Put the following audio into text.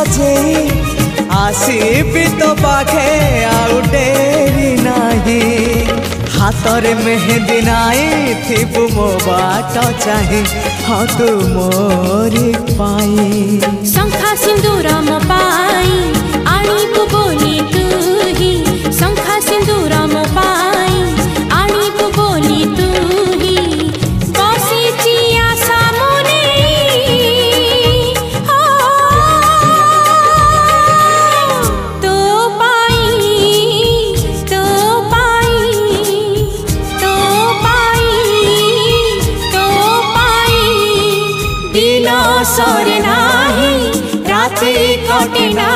सजे आसीबी तो पाखे आउ डेरी नहीं हाथ में मेहंदी नाई थिबु मो बाट चाहे हाँ तू मोरी पाई शंखा सिंदूर मो पाई आनी बोली तू ही शंखा सिंदूर मो पाई आनी बोली तू ही बसी चिया सामने तो पाई तो पाई तो पाई तो पाई दिन सरे नाही राति कटे ना